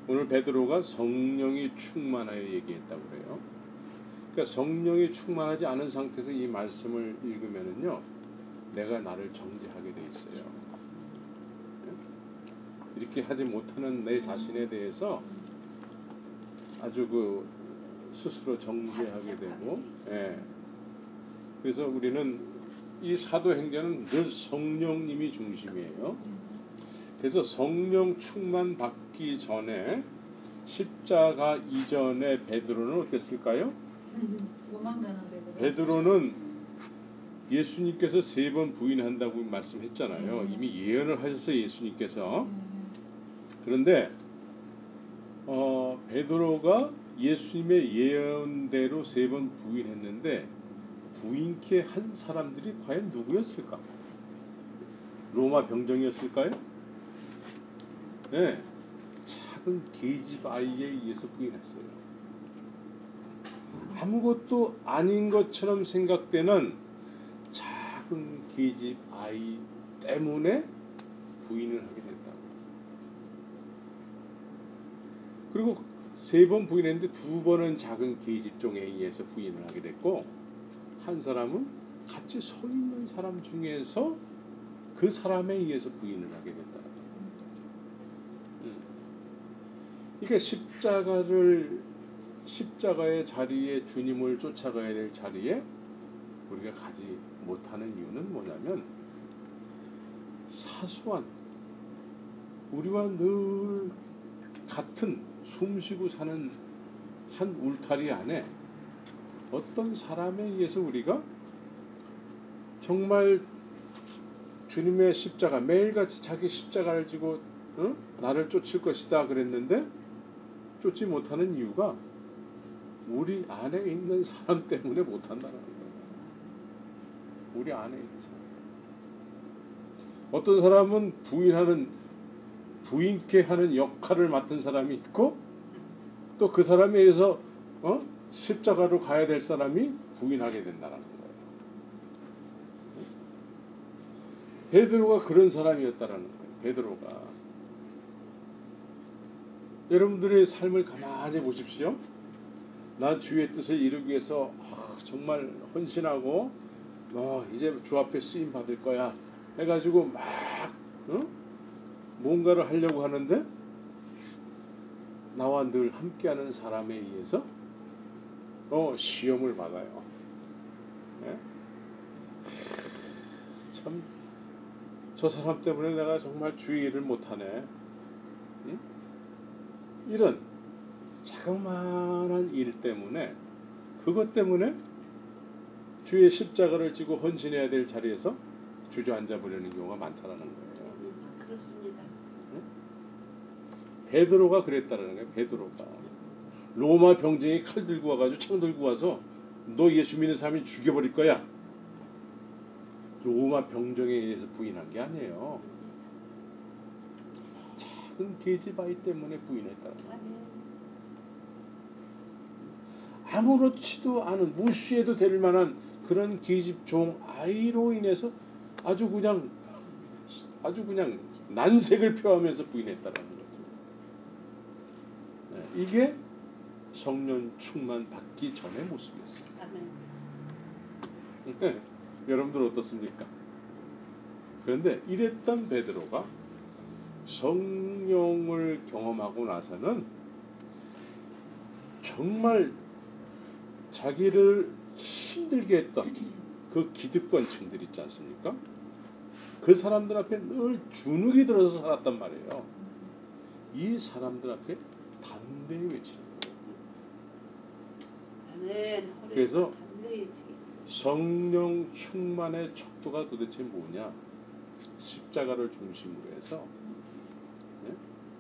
오늘 베드로가 성령이 충만하여 얘기했다고 그래요. 그러니까 성령이 충만하지 않은 상태에서 이 말씀을 읽으면은요, 내가 나를 정죄하게 돼 있어요. 이렇게 하지 못하는 내 자신에 대해서 아주 스스로 정죄하게 되고, 예. 그래서 우리는 이 사도행전은 늘 성령님이 중심이에요. 그래서 성령 충만 받기 전에 십자가 이전에 베드로는 어땠을까요? 도망가는 베드로는 예수님께서 3번 부인한다고 말씀했잖아요. 이미 예언을 하셨어요, 예수님께서. 그런데 베드로가 예수님의 예언대로 3번 부인했는데 부인케 한 사람들이 과연 누구였을까? 로마 병정이었을까요? 네, 작은 계집 아이에 의해서 부인했어요. 아무것도 아닌 것처럼 생각되는 작은 계집 아이 때문에 부인을 하게 됐다고. 그리고 3번 부인했는데 2번은 작은 계집종에 의해서 부인을 하게 됐고, 한 사람은 같이 서 있는 사람 중에서 그 사람에 의해서 부인을 하게 됐다. 그러니까 십자가의 자리에, 주님을 쫓아가야 될 자리에 우리가 가지 못하는 이유는 뭐냐면, 사소한 우리와 늘 같은 숨쉬고 사는 한 울타리 안에 어떤 사람에 의해서 우리가 정말 주님의 십자가, 매일같이 자기 십자가를 지고 나를 쫓을 것이다 그랬는데 쫓지 못하는 이유가 우리 안에 있는 사람 때문에 못한다는 거예요. 우리 안에 있는 사람. 어떤 사람은 부인케 하는 역할을 맡은 사람이 있고, 또 그 사람에 의해서 십자가로 가야 될 사람이 부인하게 된다는 거예요. 베드로가 그런 사람이었다라는 거예요. 베드로가. 여러분들의 삶을 가만히 보십시오. 난 주의 뜻을 이루기 위해서 정말 헌신하고 이제 주 앞에 쓰임 받을 거야 해가지고 막 뭔가를 하려고 하는데, 나와 늘 함께하는 사람에 의해서 시험을 받아요. 네? 참, 저 사람 때문에 내가 정말 주의 일을 못하네. 응? 이런 자그마한 일 때문에, 그것 때문에 주의 십자가를 지고 헌신해야 될 자리에서 주저앉아 버리는 경우가 많다라는 거예요. 그렇습니다. 베드로가 그랬다라는 거예요. 베드로가 로마 병정이 칼 들고 와가지고 창 들고 와서 너 예수 믿는 사람이 죽여버릴 거야. 로마 병정에 의해서 부인한 게 아니에요. 작은 계집 아이 때문에 부인했다는 거예요. 아무렇지도 않은, 무시해도 될 만한 그런 계집 종 아이로 인해서 아주 그냥 난색을 표하면서 부인했다라는 거죠. 네, 이게 성령 충만 받기 전의 모습이었어요. 그러니까 여러분들 어떻습니까? 그런데 이랬던 베드로가 성령을 경험하고 나서는 정말 자기를 힘들게 했던 그 기득권층들 있지 않습니까? 그 사람들 앞에 늘 주눅이 들어서 살았단 말이에요. 이 사람들 앞에 담대히 외치는 거예요. 그래서 성령 충만의 척도가 도대체 뭐냐? 십자가를 중심으로 해서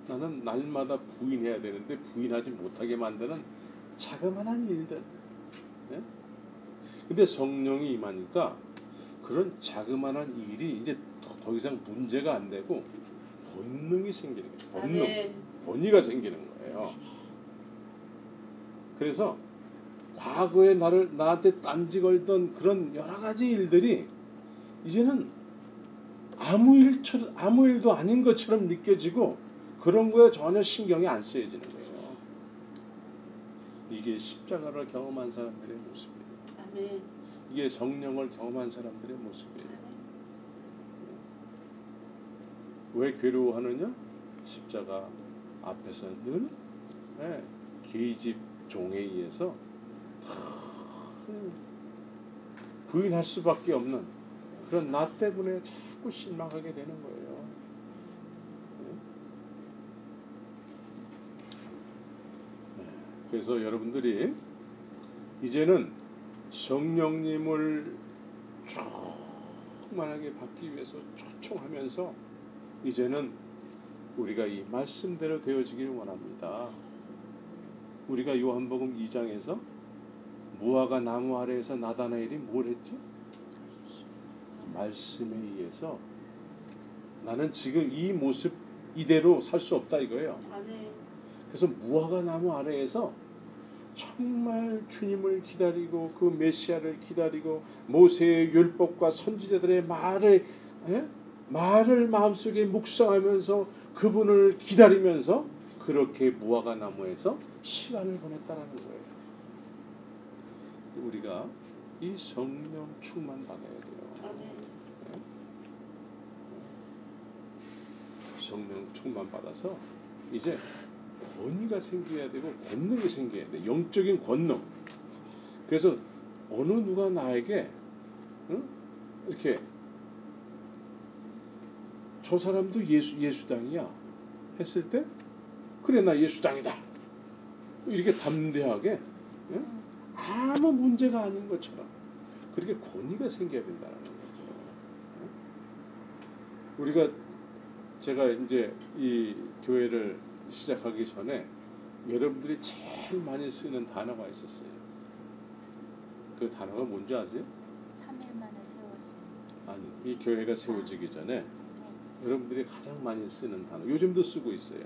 나는 날마다 부인해야 되는데 부인하지 못하게 만드는 자그마한 일들. 근데 성령이 임하니까 그런 자그마한 일이 이제 더 이상 문제가 안 되고 본능이 생기는 거예요. 본의가 생기는 거예요. 그래서 과거에 나한테 딴지 걸던 그런 여러 가지 일들이 이제는 아무 일도 아닌 것처럼 느껴지고, 그런 거에 전혀 신경이 안 쓰여지는 거예요. 이게 십자가를 경험한 사람들의 모습이에요. 아멘. 이게 성령을 경험한 사람들의 모습이에요. 왜 괴로워하느냐? 십자가 앞에서 늘 계집 종에 의해서 부인할 수밖에 없는 그런 나 때문에 자꾸 실망하게 되는 거예요. 그래서 여러분들이 이제는 성령님을 충만하게 받기 위해서 초청하면서 이제는 우리가 이 말씀대로 되어지기를 원합니다. 우리가 요한복음 2장에서 무화과 나무 아래에서 나다나엘이 뭘 했지? 말씀에 의해서 나는 지금 이 모습 이대로 살 수 없다 이거예요. 아멘. 그래서 무화과 나무 아래에서 정말 주님을 기다리고 그 메시아를 기다리고 모세의 율법과 선지자들의 말을 마음속에 묵상하면서 그분을 기다리면서 그렇게 무화과 나무에서 시간을 보냈다는 거예요. 우리가 이 성령 충만 받아야 돼요. 아멘. 성령 충만 받아서 이제 권위가 생겨야 되고 권능이 생겨야 돼. 영적인 권능. 그래서 어느 누가 나에게 이렇게 저 사람도 예수당이야 했을 때 그래 나 예수당이다 이렇게 담대하게 아무 문제가 아닌 것처럼 그렇게 권위가 생겨야 된다는 거죠. 우리가 제가 이제 이 교회를 시작하기 전에 여러분들이 제일 많이 쓰는 단어가 있었어요. 그 단어가 뭔지 아세요? 3일 만에 세워진. 아니, 이 교회가 세워지기 전에 여러분들이 가장 많이 쓰는 단어, 요즘도 쓰고 있어요.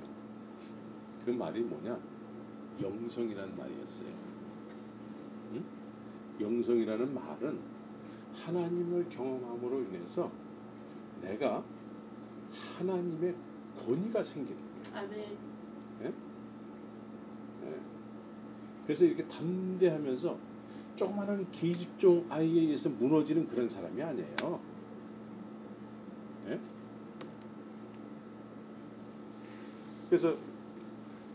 그 말이 뭐냐? 영성이라는 말이었어요. 응? 영성이라는 말은 하나님을 경험함으로 인해서 내가 하나님의 권위가 생기는 거예요. 아멘. 예? 예. 그래서 이렇게 담대하면서 조그마한 계집종 아이에 의해서 무너지는 그런 사람이 아니에요. 예? 그래서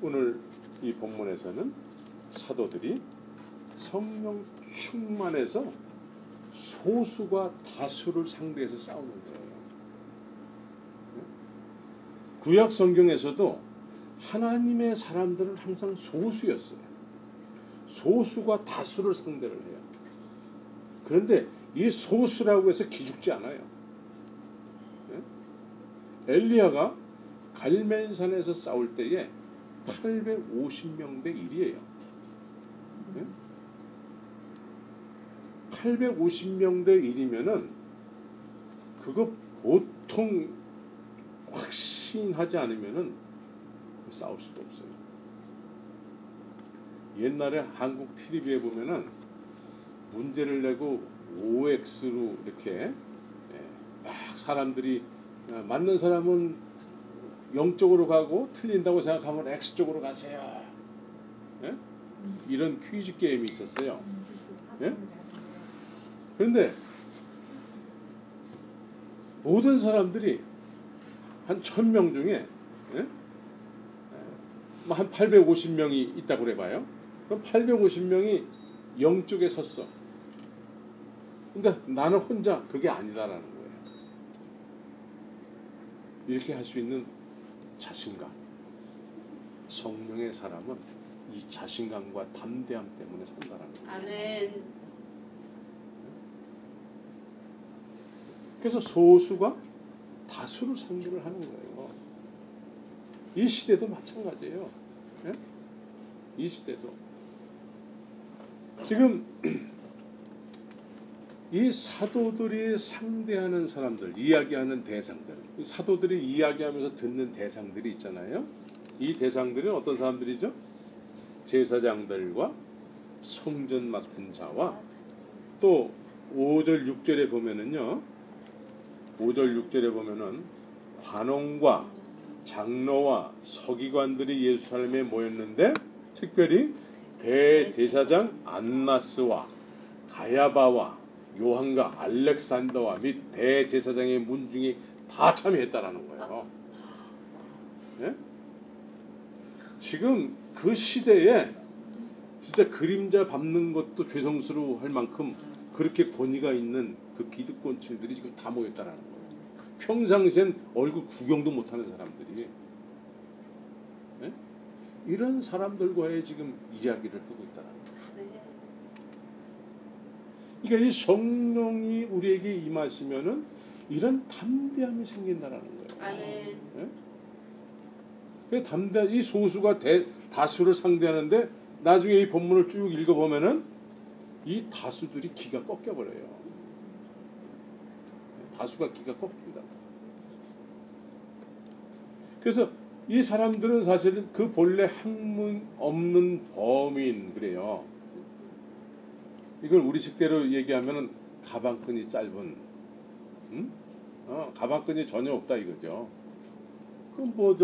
오늘 이 본문에서는 사도들이 성령 충만해서 소수가 다수를 상대해서 싸우는 거예요. 구약 성경에서도 하나님의 사람들은 항상 소수였어요. 소수가 다수를 상대를 해요. 그런데 이 소수라고 해서 기죽지 않아요. 엘리야가 갈멜산에서 싸울 때에 850명 대 1이에요. 850명 대 1이면은 그거 보통 확신하지 않으면은 싸울 수가 없어요. 옛날에 한국 TV에 보면은 문제를 내고 OX로 이렇게 막 사람들이 맞는 사람은 0쪽으로 가고 틀린다고 생각하면 X쪽으로 가세요. 예? 이런 퀴즈 게임이 있었어요. 예? 그런데 모든 사람들이 한 1000명 중에 한 850명이 있다고 그래봐요. 그럼 850명이 0쪽에 섰어. 근데 나는 혼자 그게 아니다라는 거예요. 이렇게 할 수 있는 자신감. 성령의 사람은 이 자신감과 담대함 때문에 산다라는 거예요. 아멘. 그래서 소수가 다수를 상대를 하는 거예요. 이 시대도 마찬가지예요. 예? 이 시대도 지금 이 사도들이 상대하는 사람들, 이야기하는 대상들, 사도들이 이야기하면서 듣는 대상들이 있잖아요. 이 대상들은 어떤 사람들이죠? 제사장들과 성전 맡은 자와 또 5절 6절에 보면은요. 5절 6절에 보면은 관원과 장로와 서기관들이 예루살렘에 모였는데 특별히 대제사장 안나스와 가야바와 요한과 알렉산더와 및 대제사장의 문중이 다 참여했다라는 거예요. 예? 지금 그 시대에 진짜 그림자 밟는 것도 죄송스러워할 만큼 그렇게 권위가 있는 그 기득권층들이 지금 다 모였다라는 거예요. 평상시엔 얼굴 구경도 못하는 사람들이 예? 이런 사람들과의 지금 이야기를 하고 있다는 거예요. 그러니까 이 성령이 우리에게 임하시면은 이런 담대함이 생긴다라는 거예요. 아멘. 예? 담대 이 소수가 다수를 상대하는데 나중에 이 본문을 쭉 읽어보면은 이 다수들이 기가 꺾여버려요. 다수가 기가 꺾입니다. 그래서 이 사람들은 사실은 그 본래 학문 없는 범인 그래요. 이걸 우리식대로 얘기하면은 가방끈이 짧은, 가방끈이 전혀 없다 이거죠. 그럼 뭐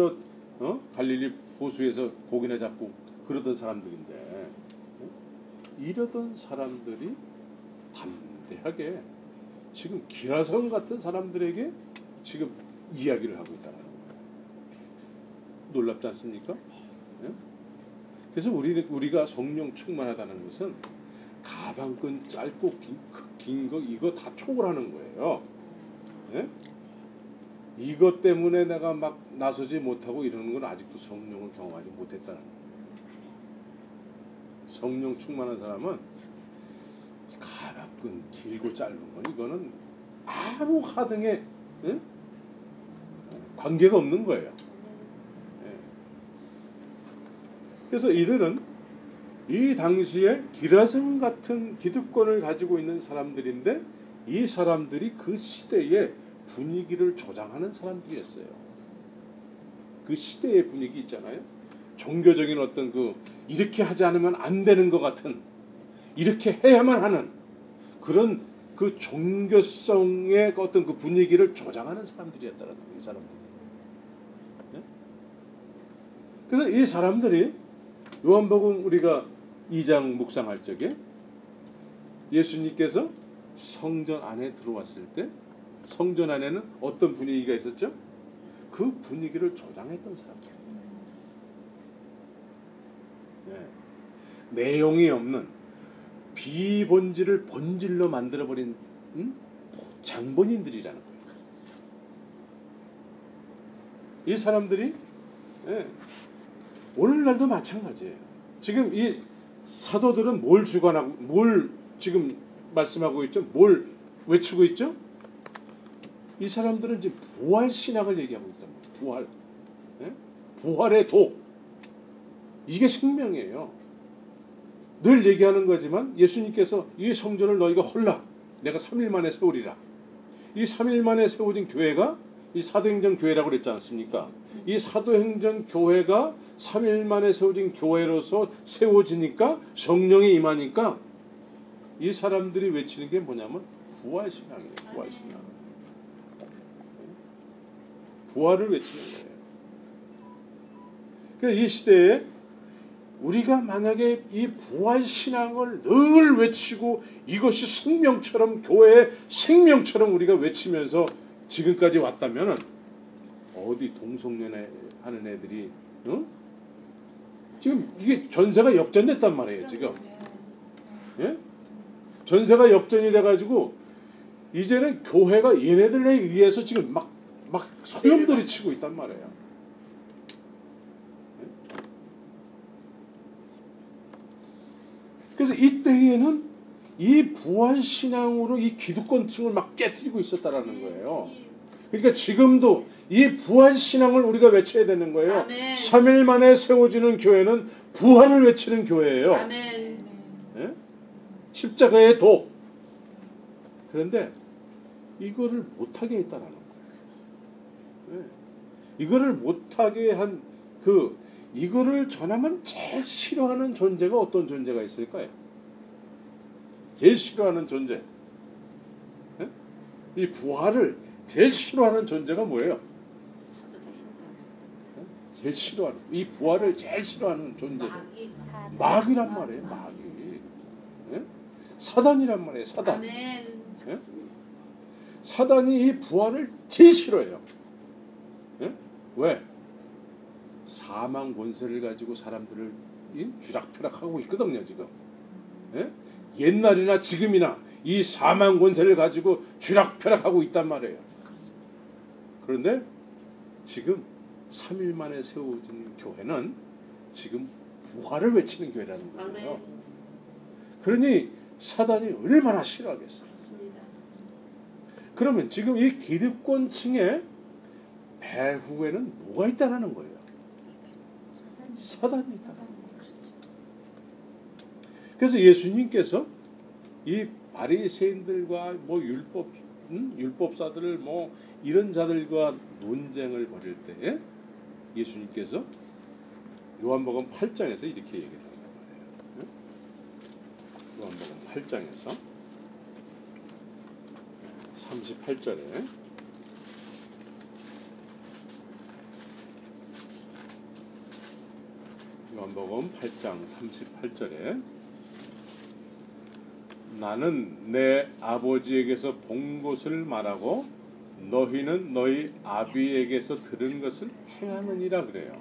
갈릴리 호수에서 고기나 잡고 그러던 사람들인데 이러던 사람들이 담대하게 지금 기라성 같은 사람들에게 지금 이야기를 하고 있다는 거예요. 놀랍지 않습니까? 예? 그래서 우리가 성령 충만하다는 것은 가방끈 짧고 긴 거 이거 다 초월하는 거예요. 예? 이것 때문에 내가 막 나서지 못하고 이러는 건 아직도 성령을 경험하지 못했다는 거예요. 성령 충만한 사람은 가방끈 길고 짧은 건 이거는 아무 하등에 예? 관계가 없는 거예요. 예. 그래서 이들은 이 당시에 기라성 같은 기득권을 가지고 있는 사람들인데 이 사람들이 그 시대의 분위기를 조장하는 사람들이었어요. 그 시대의 분위기 있잖아요. 종교적인 어떤 이렇게 하지 않으면 안 되는 것 같은, 이렇게 해야만 하는 그런 그 종교성의 어떤 그 분위기를 조장하는 사람들이었다는 거예요. 이 사람들이. 네? 그래서 이 사람들이 요한복음 우리가 2장 묵상할 적에 예수님께서 성전 안에 들어왔을 때 성전 안에는 어떤 분위기가 있었죠? 그 분위기를 조장했던 사람들. 네. 내용이 없는 비본질을 본질로 만들어버린 장본인들이라는 거예요. 이 사람들이 오늘날도 마찬가지예요. 지금 이 사도들은 뭘 주관하고 뭘 지금 말씀하고 있죠? 뭘 외치고 있죠? 이 사람들은 지금 부활 신학을 얘기하고 있단 말이에요. 부활. 부활의 도. 이게 생명이에요. 늘 얘기하는 거지만 예수님께서 이 성전을 너희가 헐라 내가 3일 만에 세우리라. 이 3일 만에 세워진 교회가 이 사도행전 교회라고 그랬지 않습니까? 이 사도행전 교회가 3일 만에 세워진 교회로서 세워지니까 성령이 임하니까 이 사람들이 외치는 게 뭐냐면 부활신앙이에요. 부활신앙. 부활을 외치는 거예요. 그러니까 이 시대에 우리가 만약에 이 부활신앙을 늘 외치고 이것이 생명처럼 교회의 생명처럼 우리가 외치면서 지금까지 왔다면 어디 동성연애 하는 애들이 지금 이게 전세가 역전됐단 말이에요. 지금 예? 전세가 역전이 돼가지고 이제는 교회가 얘네들에 의해서 지금 막 소용돌이 치고 있단 말이에요. 그래서 이때에는 이 부활신앙으로 이 기득권층을 막 깨뜨리고 있었다라는 거예요. 그러니까 지금도 이 부활신앙을 우리가 외쳐야 되는 거예요. 아멘. 3일 만에 세워지는 교회는 부활을 외치는 교회예요. 아멘. 예? 십자가의 도. 그런데 이거를 못하게 했다라는 거예요. 예. 이거를 못하게 한 이거를 전하면 제일 싫어하는 존재가 어떤 존재가 있을까요? 제일 싫어하는 존재. 예? 이 부활을 제일 싫어하는 존재가 뭐예요? 제일 싫어하는, 이 부활을 제일 싫어하는 존재죠. 마귀. 마귀란 말이에요. 마귀. 예? 사단이란 말이에요. 사단. 아멘. 예? 사단이 이 부활을 제일 싫어해요. 예? 왜? 사망 권세를 가지고 사람들을 쥐락펴락하고 있거든요. 지금. 예? 옛날이나 지금이나 이 사망 권세를 가지고 쥐락펴락하고 있단 말이에요. 그런데 지금 3일 만에 세워진 교회는 지금 부활을 외치는 교회라는 거예요. 아멘. 그러니 사단이 얼마나 싫어하겠어요. 그렇습니다. 그러면 지금 이 기득권층의 배후에는 뭐가 있다는 거예요? 사단이 있다. 그래서 예수님께서 이 바리새인들과 뭐 율법사들을 뭐 이런 자들과 논쟁을 벌일 때 예수님께서 요한복음 8장에서 이렇게 얘기를 하는 거예요. 요한복음 8장에서 38절에 요한복음 8장 38절에 나는 내 아버지에게서 본 것을 말하고 너희는 너희 아비에게서 들은 것을 행하느니라 그래요.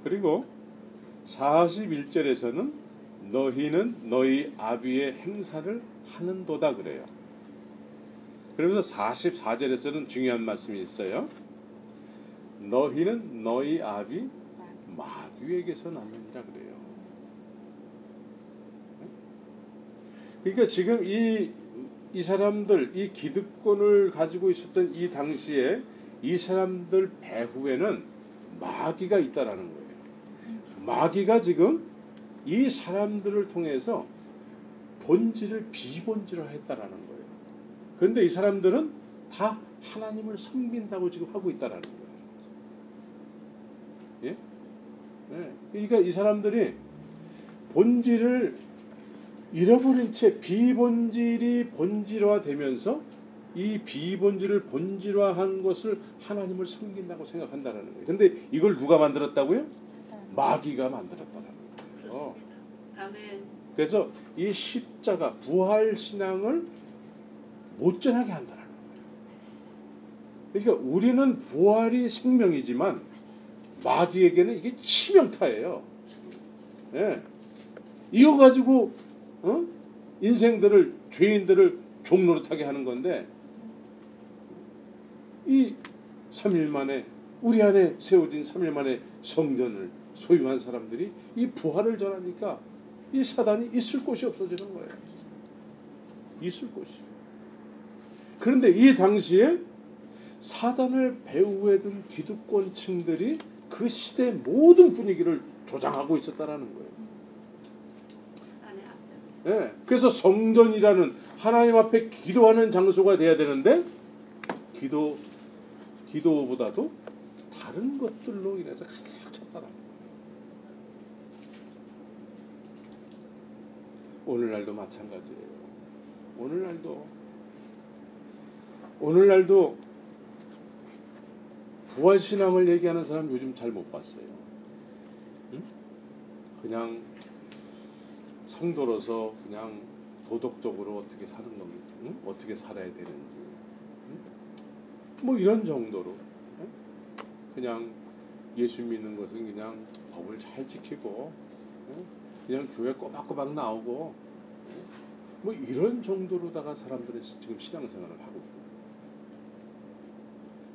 그리고 41절에서는 너희는 너희 아비의 행사를 하는도다 그래요. 그러면서 44절에서는 중요한 말씀이 있어요. 너희는 너희 아비 마귀에게서 났느니라 그래요. 그러니까 지금 이 사람들, 이 기득권을 가지고 있었던 이 당시에 이 사람들 배후에는 마귀가 있다라는 거예요. 마귀가 지금 이 사람들을 통해서 본질을 비본질화했다라는 거예요. 그런데 이 사람들은 다 하나님을 섬긴다고 지금 하고 있다라는 거예요. 예? 예. 그러니까 이 사람들이 본질을 잃어버린 채 비본질이 본질화되면서 이 비본질을 본질화한 것을 하나님을 섬긴다고 생각한다는 거예요. 근데 이걸 누가 만들었다고요? 마귀가 만들었다는 거예요. 아멘. 그래서 이 십자가 부활 신앙을 못 전하게 한다는 거예요. 그러니까 우리는 부활이 생명이지만 마귀에게는 이게 치명타예요. 예. 이거 가지고 인생들을 죄인들을 종노릇하게 하는 건데 이 3일 만에 우리 안에 세워진 3일 만에 성전을 소유한 사람들이 이 부활을 전하니까 이 사단이 있을 곳이 없어지는 거예요. 있을 곳이. 그런데 이 당시에 사단을 배후에 둔 기득권층들이 그 시대의 모든 분위기를 조장하고 있었다라는 거예요. 예, 그래서 성전이라는 하나님 앞에 기도하는 장소가 돼야 되는데 기도보다도 다른 것들로 인해서 가득 찼다라는 거예요. 오늘날도 마찬가지예요. 오늘날도 부활신앙을 얘기하는 사람 요즘 잘 못 봤어요. 응? 그냥 성도로서 그냥 도덕적으로 어떻게 사는 겁니까? 응? 어떻게 살아야 되는지 응? 뭐 이런 정도로 응? 그냥 예수 믿는 것은 그냥 법을 잘 지키고 응? 그냥 교회 꼬박꼬박 나오고 응? 뭐 이런 정도로다가 사람들이 지금 신앙생활을 하고 있고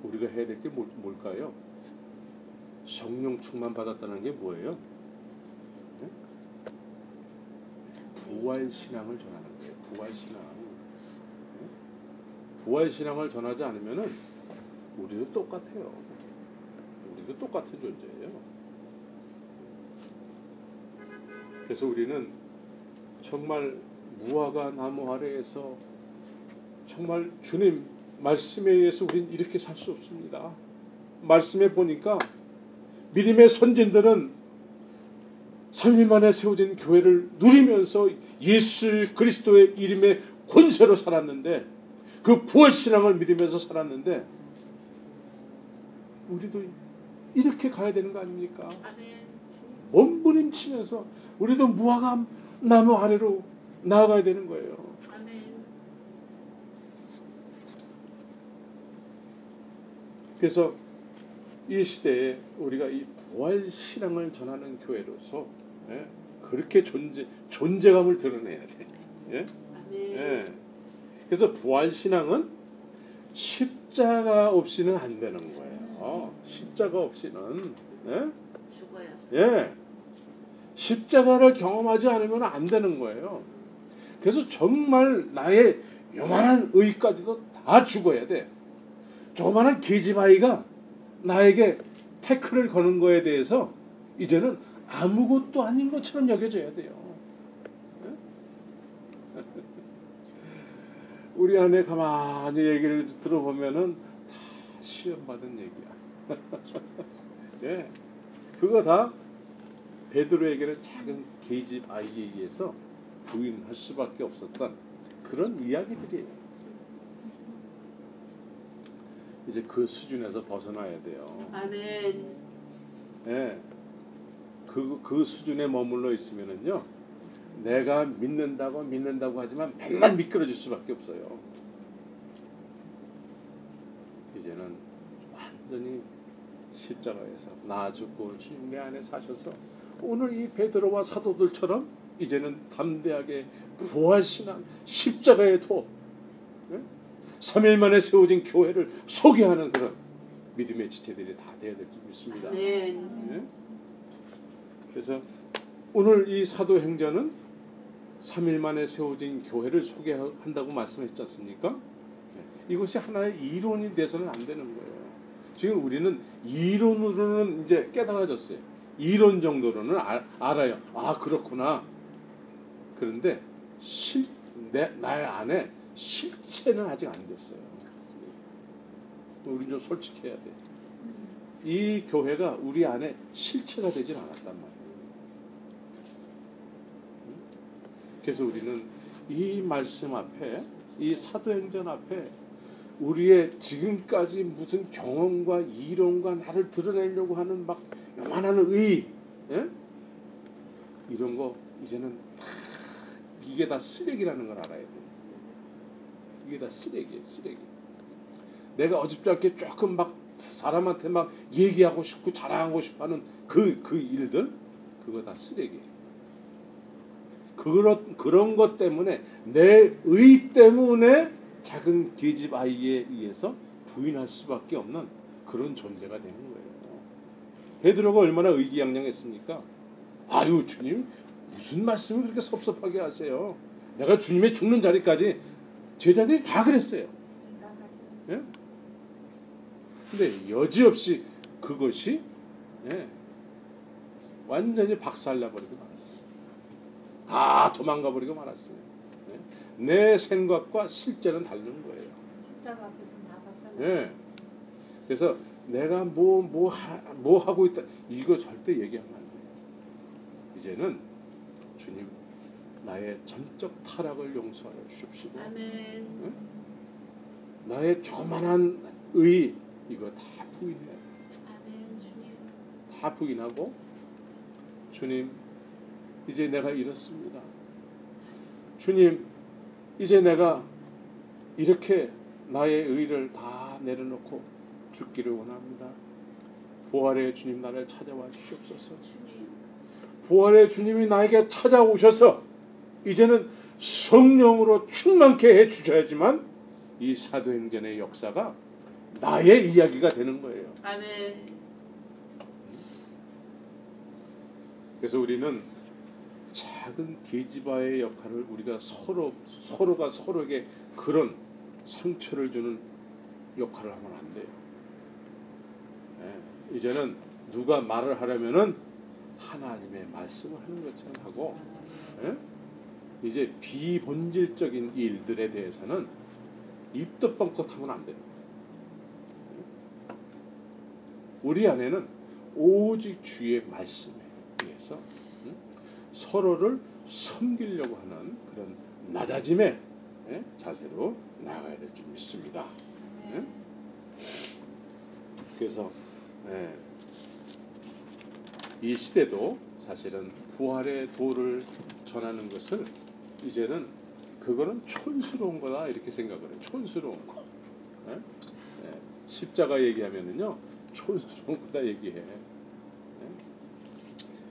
우리가 해야 될 게 뭘까요? 성령 충만 받았다는 게 뭐예요? 응? 부활 신앙을 전하는 거예요. 부활 신앙. 부활 신앙을 전하지 않으면은 우리도 똑같아요. 우리도 똑같은 존재예요. 그래서 우리는 정말 무화과 나무 아래에서 정말 주님 말씀에 의해서 우리는 이렇게 살 수 없습니다. 말씀에 보니까 믿음의 선진들은 3일 만에 세워진 교회를 누리면서 예수 그리스도의 이름의 권세로 살았는데 그 부활신앙을 믿으면서 살았는데 우리도 이렇게 가야 되는 거 아닙니까? 아멘. 몸부림치면서 우리도 무화과 나무 아래로 나아가야 되는 거예요. 아멘. 그래서 이 시대에 우리가 이 부활 신앙을 전하는 교회로서 그렇게 존재감을 드러내야 돼. 예? 아멘. 예. 그래서 부활 신앙은 십자가 없이는 안 되는 거예요. 십자가 없이는 죽어야. 예. 십자가를 경험하지 않으면 안 되는 거예요. 그래서 정말 나의 요만한 의까지도 다 죽어야 돼. 조그만한 계집아이가 나에게 태클을 거는 거에 대해서 이제는 아무것도 아닌 것처럼 여겨져야 돼요. 우리 안에 가만히 얘기를 들어보면은 다 시험받은 얘기야. 예. 그거 다 베드로에게는 작은 계집 아이에 의해서 부인할 수밖에 없었던 그런 이야기들이에요. 이제 그 수준에서 벗어나야 돼요. 아멘. 예. 그 수준에 머물러 있으면은요, 내가 믿는다고 하지만 맨날 미끄러질 수밖에 없어요. 이제는 완전히 십자가에서 나 죽고 주님 내 안에 사셔서 오늘 이 베드로와 사도들처럼 이제는 담대하게 부활신앙 십자가의 도 3일 만에 세워진 교회를 소개하는 그런 믿음의 지체들이 다 되어야 될 줄 믿습니다. 아멘. 그래서 오늘 이 사도행전은 3일 만에 세워진 교회를 소개한다고 말씀했지 않습니까? 이것이 하나의 이론이 돼서는 안 되는 거예요. 지금 우리는 이론으로는 이제 깨달아졌어요. 이론 정도로는 알아요. 아, 그렇구나. 그런데 나의 안에 실체는 아직 안 됐어요. 우린 좀 솔직해야 돼. 이 교회가 우리 안에 실체가 되질 않았단 말이에요. 그래서 우리는 이 말씀 앞에, 이 사도행전 앞에 우리의 지금까지 무슨 경험과 이론과 나를 드러내려고 하는 막 요만한 의, 이런 거 이제는 다 이게 다 쓰레기라는 걸 알아야 돼요. 이게 다 쓰레기예요, 쓰레기. 내가 어줍지 않게 조금 막 사람한테 막 얘기하고 싶고 자랑하고 싶어하는 그 일들, 그거 다 쓰레기예요. 그런 것 때문에 내 의 때문에 작은 계집 아이에 의해서 부인할 수밖에 없는 그런 존재가 되는 거예요. 베드로가 얼마나 의기양양했습니까? 아유, 주님 무슨 말씀을 그렇게 섭섭하게 하세요? 내가 주님의 죽는 자리까지 제자들이 다 그랬어요. 예? 근데 여지없이 그것이 완전히 박살나버리고 말았어요. 다 도망가 버리고 말았어요. 내 생각과 실제는 다른 거예요. 십자가 앞에서는 다 박살나. 그래서 내가 뭐 하고 있다 이거 절대 얘기하면 안 돼요. 이제는 주님 나의 전적 타락을 용서하여 주십시오. 아멘. 나의 조만한 의 이거 다 부인해야 돼요. 아멘. 주님. 다 부인하고 주님 이제 내가 이렇습니다. 주님 이제 내가 이렇게 나의 의를 다 내려놓고 죽기를 원합니다. 부활의 주님 나를 찾아와 주시옵소서. 주님. 부활의 주님이 나에게 찾아오셔서 이제는 성령으로 충만케 해주셔야지만 이 사도행전의 역사가 나의 이야기가 되는 거예요. 아멘. 그래서 우리는 작은 계집아의 역할을 우리가 서로가 서로에게 그런 상처를 주는 역할을 하면 안 돼요. 이제는 누가 말을 하려면은 하나님의 말씀을 하는 것처럼 하고, 이제 비본질적인 일들에 대해서는 입도 뻥끗 하면 안 돼요. 우리 안에는 오직 주의 말씀에 의해서 서로를 섬기려고 하는 그런 낮아짐의 자세로 나아가야 될 줄 믿습니다. 그래서 이 시대도 사실은 부활의 도를 전하는 것을 이제는 그거는 촌스러운 거다 이렇게 생각을 해요. 촌스러운 거. 예? 예. 십자가 얘기하면은요 촌스러운 거다 얘기해. 예?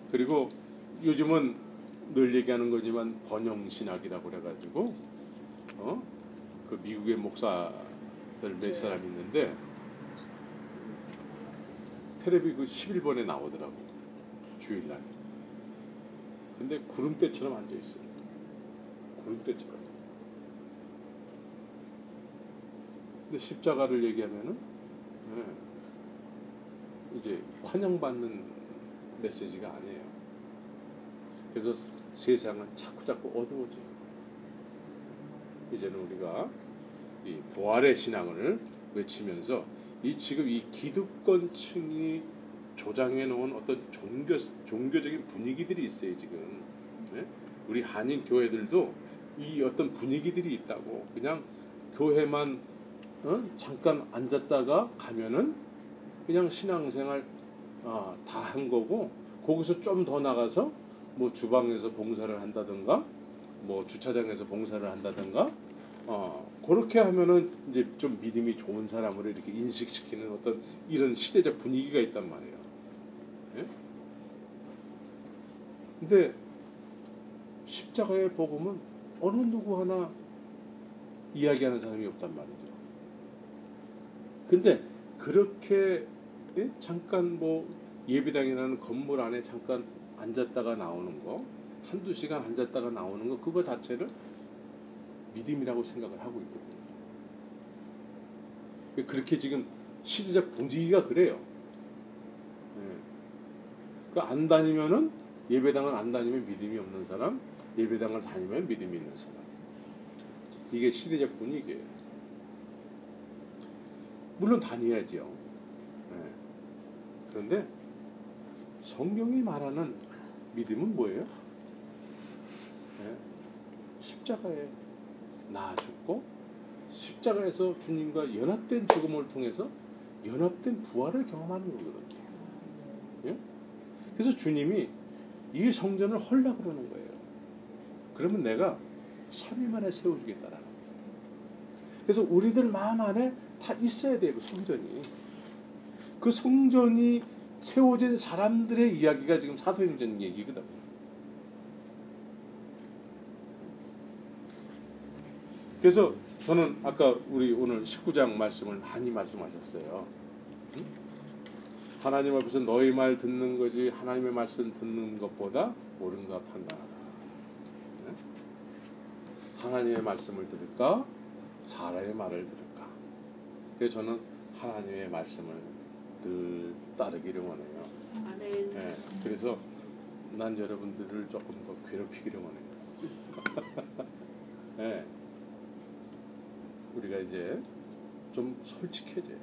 그리고 요즘은 늘 얘기하는 거지만 번영신학이라고 그래가지고 그 미국의 목사들 몇 사람 있는데 텔레비 그 11번에 나오더라고 주일날. 근데 구름대처럼 앉아 있어요. 구름대처럼. 근데 십자가를 얘기하면은 이제 환영받는 메시지가 아니에요. 그래서 세상은 자꾸 어두워져요. 이제는 우리가 이 부활의 신앙을 외치면서 지금 이 기득권층이 조장해 놓은 어떤 종교적인 분위기들이 있어요 지금. 네? 우리 한인 교회들도 이 어떤 분위기들이 있다고. 그냥 교회만 잠깐 앉았다가 가면은 그냥 신앙생활 다 한 거고, 거기서 좀 더 나가서 뭐 주방에서 봉사를 한다든가 뭐 주차장에서 봉사를 한다든가 그렇게 하면은 이제 좀 믿음이 좋은 사람으로 이렇게 인식시키는 어떤 이런 시대적 분위기가 있단 말이에요. 예? 근데 십자가의 복음은 어느 누구 하나 이야기하는 사람이 없단 말이죠. 근데 그렇게 잠깐 뭐 예배당이라는 건물 안에 잠깐 앉았다가 나오는 거, 한두 시간 앉았다가 나오는 거, 그거 자체를 믿음이라고 생각을 하고 있거든요. 그렇게 지금 시대적 분위기가 그래요. 안 다니면은, 예배당을 안 다니면 믿음이 없는 사람, 예배당을 다니면 믿음이 있는 사람. 이게 시대적 분위기예요. 물론 다녀야죠. 그런데 성경이 말하는 믿음은 뭐예요? 십자가에 나 죽고 십자가에서 주님과 연합된 죽음을 통해서 연합된 부활을 경험하는 거거든요. 예? 그래서 주님이 이 성전을 헐라 그러는 거예요. 그러면 내가 3일 만에 세워주겠다라는 거예요. 그래서 우리들 마음 안에 다 있어야 돼요. 그 성전이. 그 성전이 세워진 사람들의 이야기가 지금 사도행전 얘기거든. 그래서 저는 아까 우리 오늘 19장 말씀을 많이 말씀하셨어요. 하나님 앞에서 너희 말 듣는 것이 하나님의 말씀 듣는 것보다 옳은가 판단하라. 하나님의 말씀을 들을까? 사람의 말을 들을까? 그래서 저는 하나님의 말씀을 늘 따르기를 원해요. 아멘. 네, 그래서 난 여러분들을 조금 더 괴롭히기를 원해요. 네, 우리가 이제 좀 솔직해져야 돼.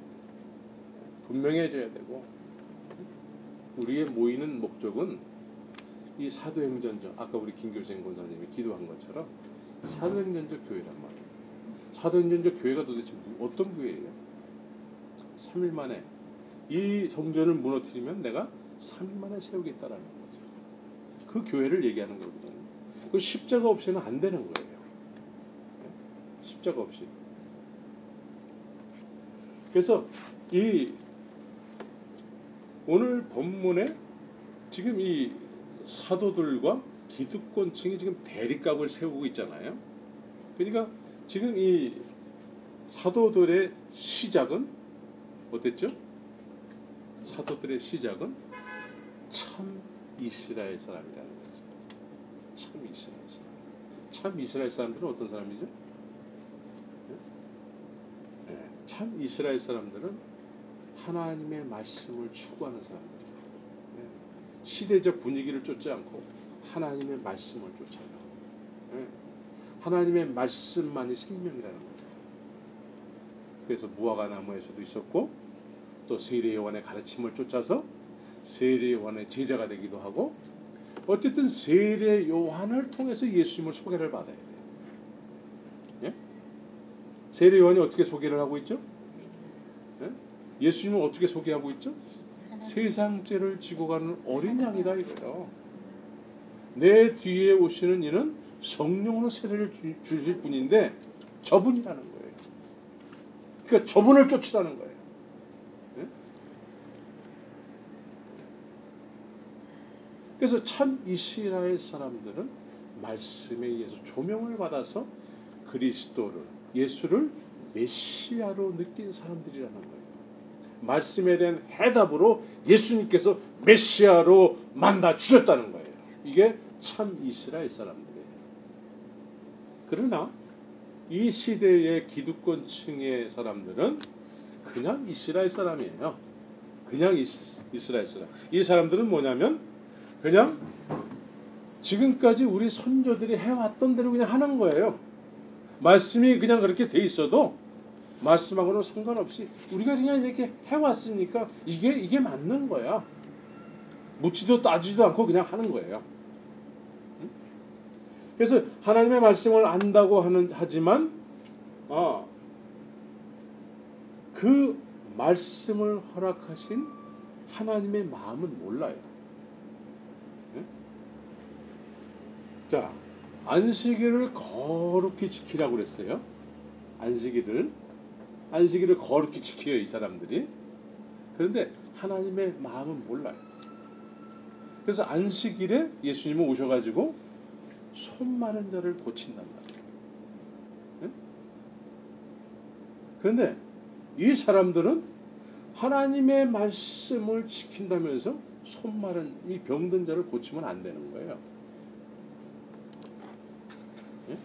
분명해져야 되고, 우리의 모이는 목적은 이 사도행전적, 아까 우리 김교생 권사님이 기도한 것처럼 사도행전적 교회란 말이에요. 사도행전적 교회가 도대체 어떤 교회예요? 3일 만에 이 성전을 무너뜨리면 내가 3일 만에 세우겠다라는 거죠. 그 교회를 얘기하는 거거든요. 그 십자가 없이는 안 되는 거예요. 십자가 없이. 그래서 이 오늘 본문에 지금 이 사도들과 기득권층이 지금 대립각을 세우고 있잖아요. 그러니까 지금 이 사도들의 시작은 어땠죠? 사도들의 시작은 참 이스라엘 사람이라는 거죠. 참 이스라엘 사람. 참 이스라엘 사람들은 어떤 사람이죠? 참 이스라엘 사람들은 하나님의 말씀을 추구하는 사람들이에요. 시대적 분위기를 쫓지 않고 하나님의 말씀을 쫓아요. 하나님의 말씀만이 생명이라는 거예요. 그래서 무화과 나무에서도 있었고, 또 세례 요한의 가르침을 쫓아서 세례 요한의 제자가 되기도 하고, 어쨌든 세례 요한을 통해서 예수님을 소개를 받아야 돼요. 예? 세례 요한이 어떻게 소개를 하고 있죠? 예? 예수님을 어떻게 소개하고 있죠? 세상 죄를 지고 가는 어린 양이다 이거예요. 내 뒤에 오시는 이는 성령으로 세례를 주실 분인데 저분이라는 거예요. 그러니까 저분을 쫓으라는 거예요. 네? 그래서 참 이스라엘 사람들은 말씀에 의해서 조명을 받아서 그리스도를, 예수를 메시아로 느낀 사람들이라는 거예요. 말씀에 대한 해답으로 예수님께서 메시아로 만나 주셨다는 거예요. 이게 참 이스라엘 사람들이에요. 그러나 이 시대의 기득권층의 사람들은 그냥 이스라엘 사람이에요. 그냥 이스라엘 사람. 이 사람들은 뭐냐면 그냥 지금까지 우리 선조들이 해왔던 대로 그냥 하는 거예요. 말씀이 그냥 그렇게 돼 있어도 말씀하고는 상관없이 우리가 그냥 이렇게 해왔으니까 이게 맞는 거야. 묻지도 따지도 않고 그냥 하는 거예요. 그래서 하나님의 말씀을 안다고 하지만 그 말씀을 허락하신 하나님의 마음은 몰라요. 자, 안식일을 거룩히 지키라고 그랬어요. 안식일을 거룩히 지켜요, 이 사람들이. 그런데 하나님의 마음은 몰라요. 그래서 안식일에 예수님은 오셔가지고 손 마른 자를 고친단 말이에요. 네? 그런데 이 사람들은 하나님의 말씀을 지킨다면서 손 마른 이 병든 자를 고치면 안 되는 거예요. 네?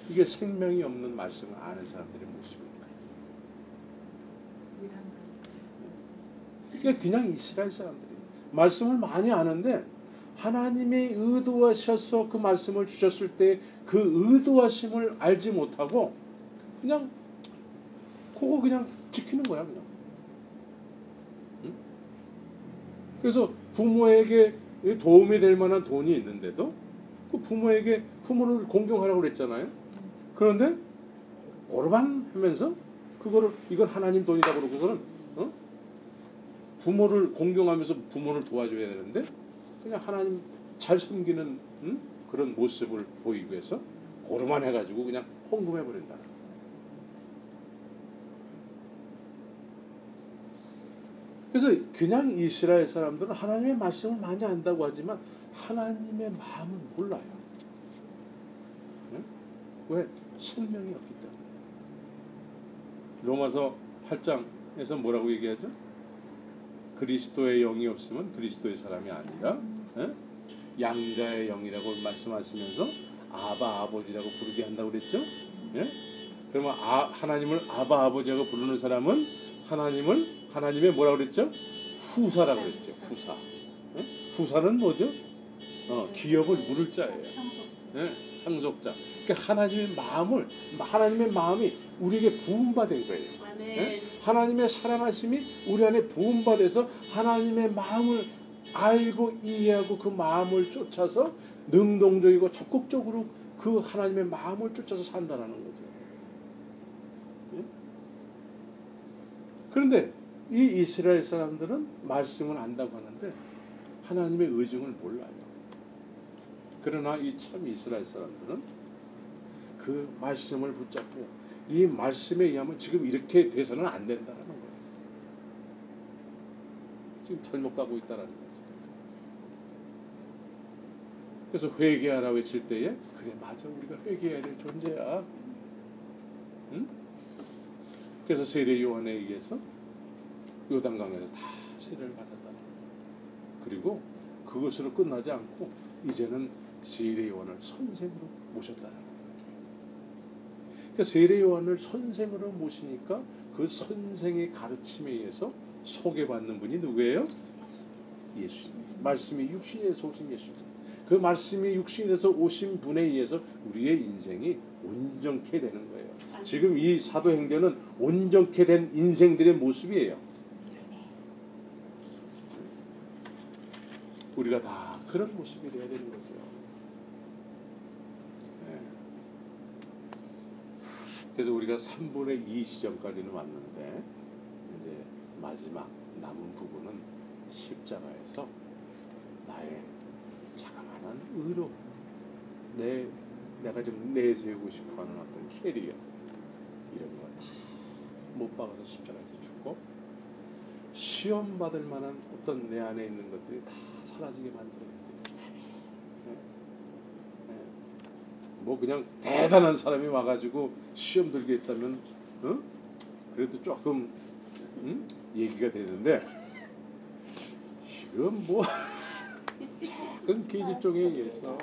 이게 생명이 없는 말씀을 아는 사람들의 모습입니다. 이게 그냥 이스라엘 사람들이에요. 말씀을 많이 아는데 하나님의 의도하셔서 그 말씀을 주셨을 때 그 의도하심을 알지 못하고 그냥 그거 그냥 지키는 거야 그냥. 응? 그래서 부모에게 도움이 될 만한 돈이 있는데도 그 부모를 공경하라고 그랬잖아요. 그런데 오르반 하면서 그거를 이건 하나님 돈이다 그러고서는 부모를 공경하면서 부모를 도와줘야 되는데 그냥 하나님 잘 섬기는 그런 모습을 보이기 위해서 고르만 해가지고 그냥 헌금해 버린다. 그래서 그냥 이스라엘 사람들은 하나님의 말씀을 많이 안다고 하지만 하나님의 마음은 몰라요. 네? 왜? 생명이 없기 때문에. 로마서 8장에서 뭐라고 얘기하죠? 그리스도의 영이 없으면 그리스도의 사람이 아니라 양자의 영이라고 말씀하시면서 아바 아버지라고 부르게 한다고 그랬죠. 예? 그러면 하나님을 아바 아버지라고 부르는 사람은 하나님의 뭐라고 그랬죠? 후사라고 그랬죠. 후사. 후사는 뭐죠? 기업을 물을 자예요. 상속자. 그러니까 하나님의 마음이 우리에게 부음받은 거예요. 아멘. 하나님의 사랑하심이 우리 안에 부음받아서 하나님의 마음을 알고 이해하고 그 마음을 쫓아서 능동적이고 적극적으로 그 하나님의 마음을 쫓아서 산다는 거죠. 그런데 이 이스라엘 사람들은 말씀을 안다고 하는데 하나님의 의중을 몰라요. 그러나 이 참 이스라엘 사람들은 그 말씀을 붙잡고 이 말씀에 의하면 지금 이렇게 돼서는 안 된다는 거예요. 지금 잘못 가고 있다는 거죠. 그래서 회개하라 외칠 때에 그래 맞아 우리가 회개해야 될 존재야. 응? 그래서 세례 요한에 의해서 요단강에서 다 세례를 받았다는 거예요. 그리고 그것으로 끝나지 않고 이제는 세례 요한을 선생으로 모셨다는 거예요. 그러니까 세례 요한을 선생으로 모시니까 그 선생의 가르침에 의해서 소개받는 분이 누구예요? 예수님. 말씀이 육신에서 오신 예수님. 그 말씀이 육신에서 오신 분에 의해서 우리의 인생이 온전케 되는 거예요. 지금 이 사도행전은 온전케 된 인생들의 모습이에요. 우리가 다 그런 모습이 되어야 되는 거죠. 네. 그래서 우리가 3분의 2 시점까지는 왔는데 이제 마지막 남은 부분은 십자가에서 나의 자그마한 의로 내가 좀 내세우고 싶어하는 어떤 캐리어 이런 거 다 못 박아서 십자가에서 죽고 시험 받을 만한 어떤 내 안에 있는 것들이 다 사라지게 만들어야 돼. 뭐 그냥 대단한 사람이 와가지고 시험 들게 했다면 그래도 조금 얘기가 되는데 지금 뭐 작은 계집종에 의해서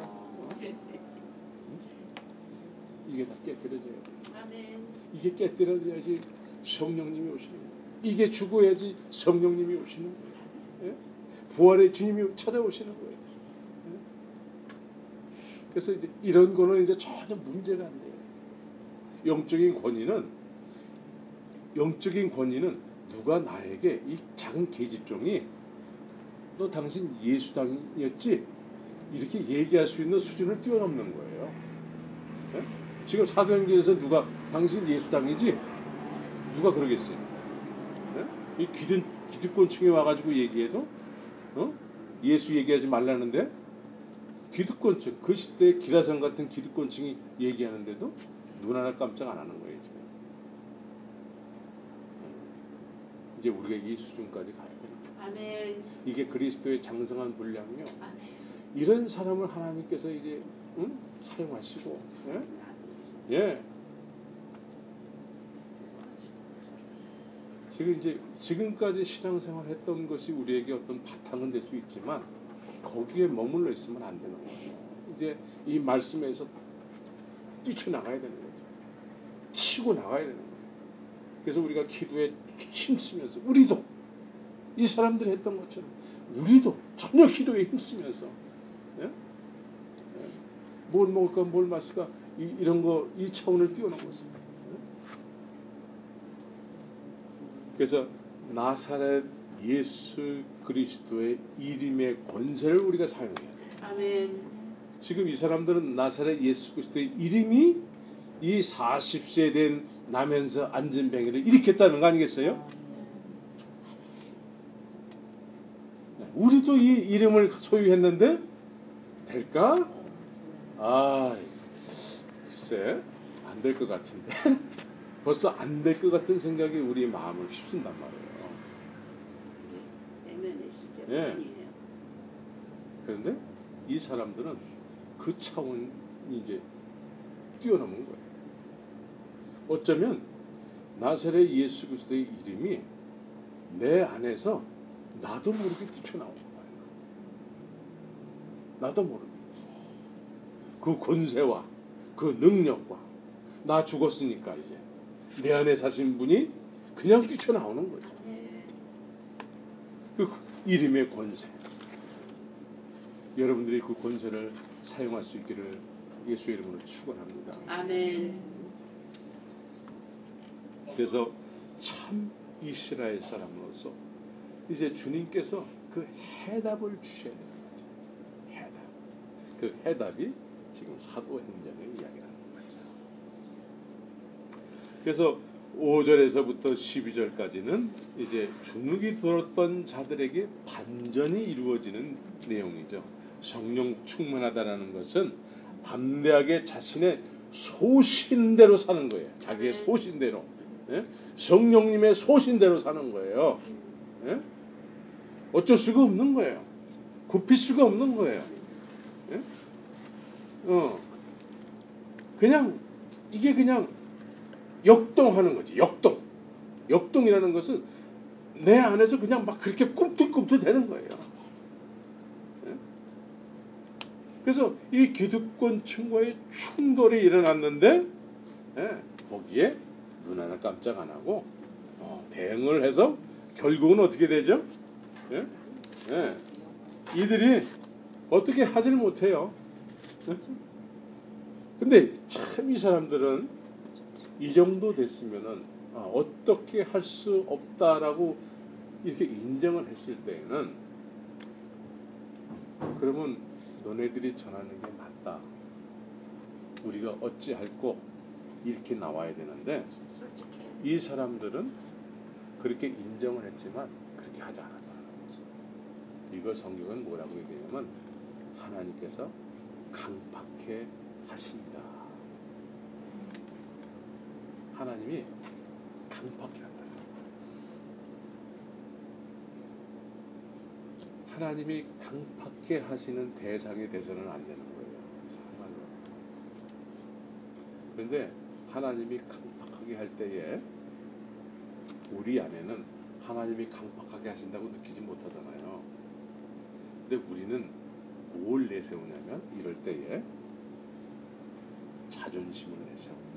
이게 다 깨뜨려져야 돼. 아멘. 이게 깨뜨려져야지 성령님이 오시는 거예요. 이게 죽어야지 성령님이 오시는 거예요. 예? 부활의 주님이 찾아오시는 거예요. 예? 그래서 이제 이런 거는 이제 전혀 문제가 안 돼요. 영적인 권위는 누가 나에게 이 작은 계집종이 너 당신 예수당이었지? 이렇게 얘기할 수 있는 수준을 뛰어넘는 거예요. 예? 지금 사도행전에서 누가 당신 예수당이지? 누가 그러겠어요? 예? 이 기득권층이 와가지고 얘기해도 예수 얘기하지 말라는데 기득권층 그 시대의 기라성 같은 기득권층이 얘기하는데도 눈 하나 깜짝 안 하는 거예요 지금. 이제 우리가 이 수준까지 가야 돼요. 아멘. 이게 그리스도의 장성한 분량이요. 아멘. 이런 사람을 하나님께서 이제 사용하시고, 예. 지금까지 신앙생활 했던 것이 우리에게 어떤 바탕은 될 수 있지만 거기에 머물러 있으면 안 되는 거예요. 이제 이 말씀에서 뛰쳐나가야 되는 거죠. 치고 나가야 되는 거예요. 그래서 우리가 기도에 힘쓰면서 우리도 이 사람들이 했던 것처럼 우리도 전혀 기도에 힘쓰면서 예? 뭘 먹을까 뭘 마실까 이런 거 이 차원을 뛰어넘었어요. 그래서 나사렛 예수 그리스도의 이름의 권세를 우리가 사용해야 돼요. 아멘. 지금 이 사람들은 나사렛 예수 그리스도의 이름이 이 40세 된 나면서 앉은 병이를 일으켰다는 거 아니겠어요? 우리도 이 이름을 소유했는데 될까? 글쎄 안 될 것 같은데 벌써 안 될 것 같은 생각이 우리 마음을 휩쓴단 말이에요. 내면의 실제 예. 아니에요. 그런데 이 사람들은 그 차원이 이제 뛰어넘은 거예요. 어쩌면 나사렛 예수 그리스도의 이름이 내 안에서 나도 모르게 뛰쳐나오는 거예요. 나도 모르게. 그 권세와 그 능력과 나 죽었으니까 이제 내 안에 사신 분이 그냥 뛰쳐나오는 거죠. 그 이름의 권세. 여러분들이 그 권세를 사용할 수 있기를 예수의 이름으로 축원합니다. 아멘. 그래서 참 이스라엘 사람으로서 이제 주님께서 그 해답을 주셔야 되는 거죠. 해답. 그 해답이 지금 사도행전의 이야기라는 거죠. 그래서 5절에서부터 12절까지는 이제 주눅이 들었던 자들에게 반전이 이루어지는 내용이죠. 성령 충만하다라는 것은 담대하게 자신의 소신대로 사는 거예요. 자기의 소신대로. 예? 성령님의 소신대로 사는 거예요. 예? 어쩔 수가 없는 거예요. 굽힐 수가 없는 거예요. 예? 그냥 이게 그냥 역동하는 거지. 역동이라는 것은 내 안에서 그냥 막 그렇게 꿈틀꿈틀 되는 거예요. 예? 그래서 이 기득권층과의 충돌이 일어났는데 거기에 눈 하나 깜짝 안 하고 대응을 해서 결국은 어떻게 되죠? 이들이 어떻게 하질 못해요. 근데 참 이 사람들은 이 정도 됐으면은 어떻게 할 수 없다라고 이렇게 인정을 했을 때에는 그러면 너네들이 전하는 게 맞다. 우리가 어찌할꼬 이렇게 나와야 되는데 이 사람들은 그렇게 인정을 했지만 그렇게 하지 않았다. 이거 성경은 뭐라고 얘기하냐면 하나님께서 강팍해 하신다. 하나님이 강팍해 한다. 하나님이 강팍해 하시는 대상이 돼서는 안 되는 거예요. 정말로. 그런데 하나님이 강팍하게 할 때에 우리 안에는 하나님이 강팍하게 하신다고 느끼지 못하잖아요. 근데 우리는 뭘 내세우냐면 이럴 때에 자존심을 내세웁니다.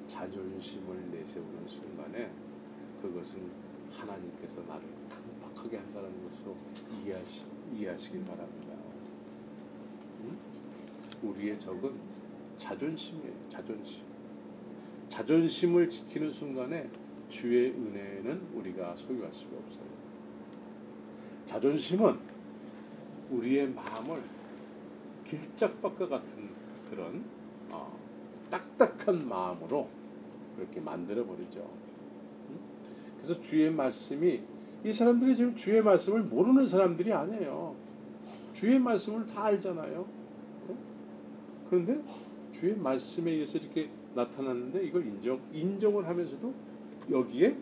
자존심을 내세우는 순간에 그것은 하나님께서 나를 강팍하게 한다는 것으로 이해하시길 바랍니다. 우리의 적은 자존심이에요. 자존심을 지키는 순간에 주의 은혜는 우리가 소유할 수가 없어요. 자존심은 우리의 마음을 길짝밭과 같은 그런 딱딱한 마음으로 그렇게 만들어 버리죠. 그래서 주의 말씀이 이 사람들이 지금 주의 말씀을 모르는 사람들이 아니에요. 주의 말씀을 다 알잖아요. 그런데 주의 말씀에 의해서 이렇게 나타났는데 이걸 인정을 하면서도 여기에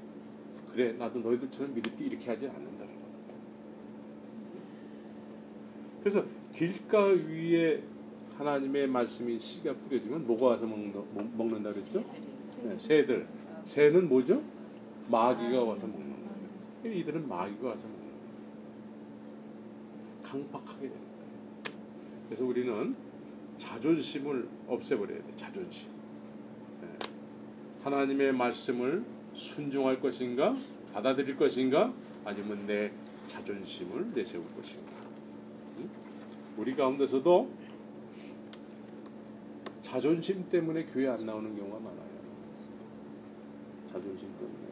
그래 나도 너희들처럼 믿을게 이렇게 하지 않는다는 거예요. 그래서 길가 위에 하나님의 말씀이 씨가 뿌려지면 뭐가 와서 먹는다 그랬죠? 네, 새들. 새는 뭐죠? 마귀가 와서 먹는 거예요. 이들은 마귀가 와서 먹는 거예요. 강팍하게 되는 거예요. 그래서 우리는 자존심을 없애버려야 돼요. 자존심. 네. 하나님의 말씀을 순종할 것인가? 받아들일 것인가? 아니면 내 자존심을 내세울 것인가? 우리 가운데서도 자존심 때문에 교회 안 나오는 경우가 많아요. 자존심 때문에.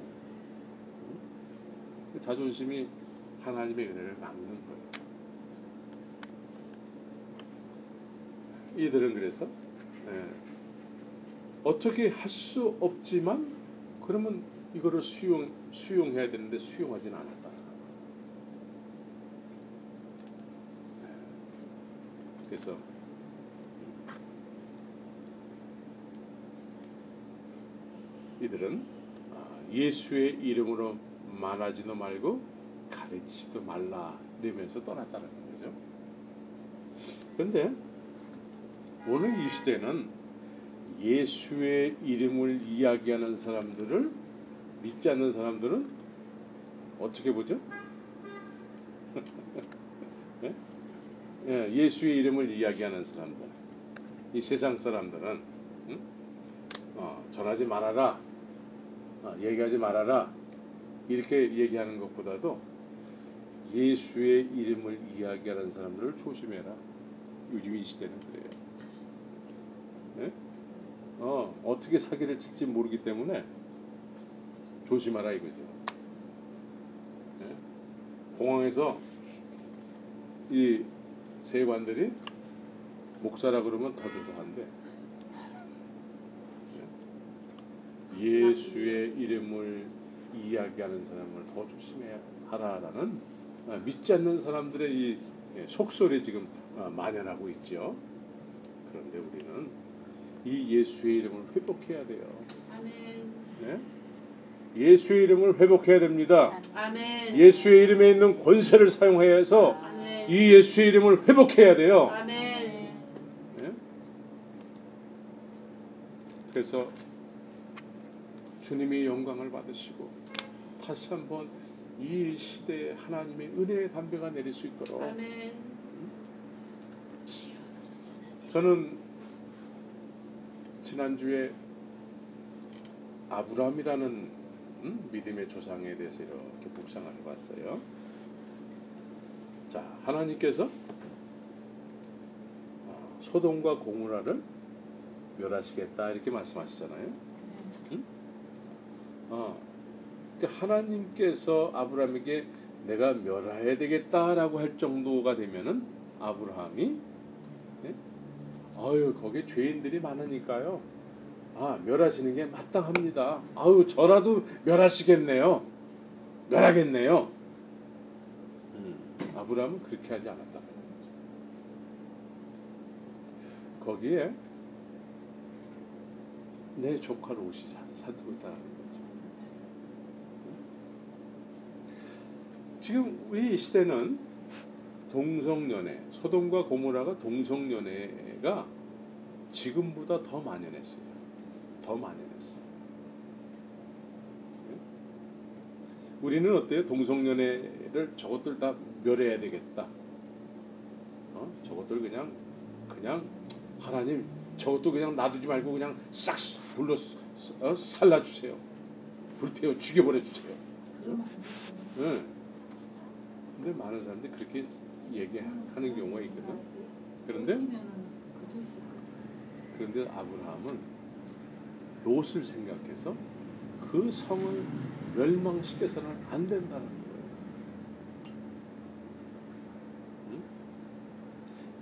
자존심이 하나님의 은혜를 막는 거예요. 이들은 그래서 어떻게 할 수 없지만 그러면 이거를 수용해야 되는데 수용하진 않았다. 그래서 이들은 예수의 이름으로 말하지도 말고 가르치지도 말라 이러면서 떠났다는 거죠. 그런데 오늘 이 시대는 예수의 이름을 이야기하는 사람들을 믿지 않는 사람들은 어떻게 보죠? 네? 예수의 이름을 이야기하는 사람들, 이 세상 사람들은 전하지 말아라, 얘기하지 말아라 이렇게 얘기하는 것보다도 예수의 이름을 이야기하는 사람들을 조심해라. 요즘 이 시대는 그래요. 네? 어떻게 사기를 칠지 모르기 때문에 조심하라 이거죠. 네? 공항에서 이 세관들이 목사라 그러면 더 조사한대. 네? 예수의 이름을 이야기하는 사람을 더 조심해야 하라라는 믿지 않는 사람들의 이 속설이 지금 만연하고 있죠. 그런데 우리는 이 예수의 이름을 회복해야 돼요. 아멘. 네? 예수의 이름을 회복해야 됩니다. 아멘. 예수의 이름에 있는 권세를 사용해서 아멘. 이 예수의 이름을 회복해야 돼요. 아멘. 네? 그래서 주님이 영광을 받으시고 다시 한번 이 시대에 하나님의 은혜의 담배가 내릴 수 있도록 아멘. 저는 지난주에 아브라함이라는 믿음의 조상에 대해서 이렇게 묵상을 해봤어요. 자, 하나님께서 소돔과 고모라를 멸하시겠다 이렇게 말씀하시잖아요. 그러니까 하나님께서 아브라함에게 내가 멸해야 되겠다라고 할 정도가 되면은 아브라함이 거기에 죄인들이 많으니까요. 멸하시는 게 마땅합니다. 저라도 멸하시겠네요. 멸하겠네요. 아브라함은 그렇게 하지 않았다. 거기에 내 조카 롯이 살고 있다는 거죠. 지금 우리 이 시대는 동성연애, 소돔과 고모라가 동성연애가 지금보다 더 만연했어요. 더 만연했어요. 우리는 어때요? 동성연애를 저것들 다 멸해야 되겠다. 저것들 그냥 하나님 저것도 그냥 놔두지 말고 그냥 싹 불러 살라주세요. 불태워 죽여버려주세요. 그러면 안 되죠. 근데 많은 사람들이 그렇게 얘기하는 경우가 있거든. 그런데 아브라함은 롯을 생각해서 그 성을 멸망시켜서는 안 된다는 거예요.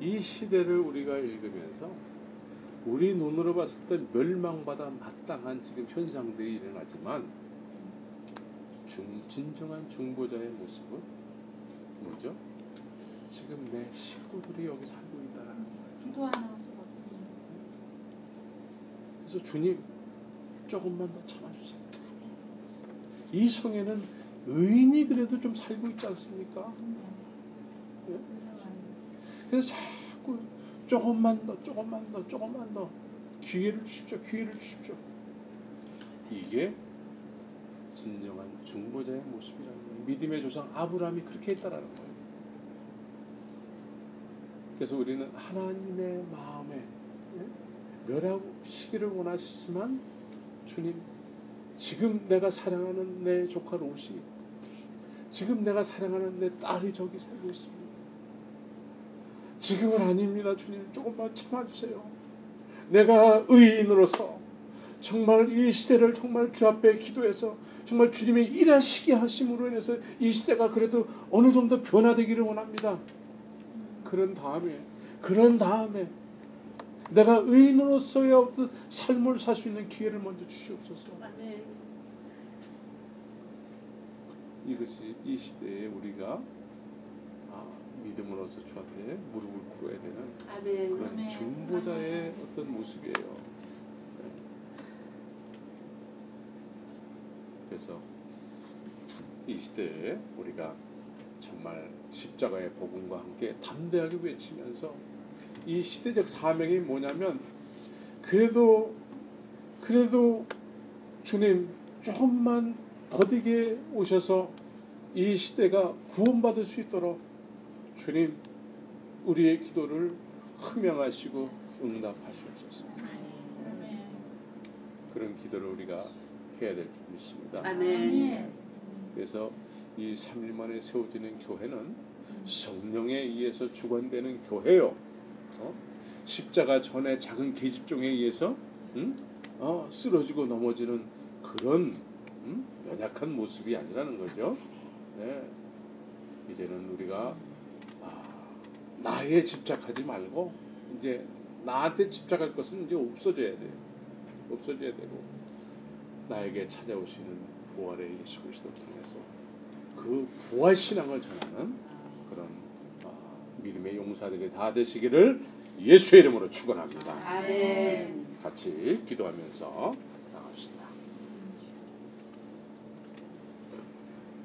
이 시대를 우리가 읽으면서 우리 눈으로 봤을 때 멸망받아 마땅한 지금 현상들이 일어나지만 진정한 중보자의 모습은 뭐죠? 지금 내 식구들이 여기 살고 있다라는 거예요. 기도하는 수가 없어요. 그래서 주님 조금만 더 참아주세요. 이 성에는 의인이 그래도 좀 살고 있지 않습니까? 네? 그래서 자꾸 조금만 더 기회를 주십시오. 이게 진정한 중보자의 모습이라는 거예요. 믿음의 조상 아브라함이 그렇게 했다라는 거예요. 그래서 우리는 하나님의 마음에 멸하시기를 원하시지만 주님 지금 내가 사랑하는 내 조카 롯이 지금 내가 사랑하는 내 딸이 저기 살고 있습니다. 지금은 아닙니다. 주님 조금만 참아주세요. 내가 의인으로서 정말 이 시대를 정말 주 앞에 기도해서 정말 주님이 일하시게 하심으로 인해서 이 시대가 그래도 어느 정도 변화되기를 원합니다. 그런 다음에 내가 의인으로서의 어떤 삶을 살 수 있는 기회를 먼저 주시옵소서. 아멘. 이것이 이 시대에 우리가 믿음으로서 주 앞에 무릎을 꿇어야 되는 아멘. 그런 아멘. 중보자의 어떤 모습이에요. 그래서 이 시대에 우리가 정말 십자가의 복음과 함께 담대하게 외치면서 이 시대적 사명이 뭐냐면 그래도 주님 조금만 더디게 오셔서 이 시대가 구원받을 수 있도록 주님 우리의 기도를 흠양하시고 응답하시옵소서. 그런 기도를 우리가 해야 될 줄 믿습니다. 아멘. 그래서 이 3일 만에 세워지는 교회는 성령에 의해서 주관되는 교회요. 십자가 전에 작은 계집종에 의해서 쓰러지고 넘어지는 그런 연약한 모습이 아니라는 거죠. 네. 이제는 우리가 나에 집착하지 말고 이제 나한테 집착할 것은 이제 없어져야 돼요. 없어져야 되고 나에게 찾아오시는 부활의 예수 그리스도를 통해서 그 부활 신앙을 전하는 그런 믿음의 용사들이 다 되시기를 예수의 이름으로 축원합니다. 아멘. 같이 기도하면서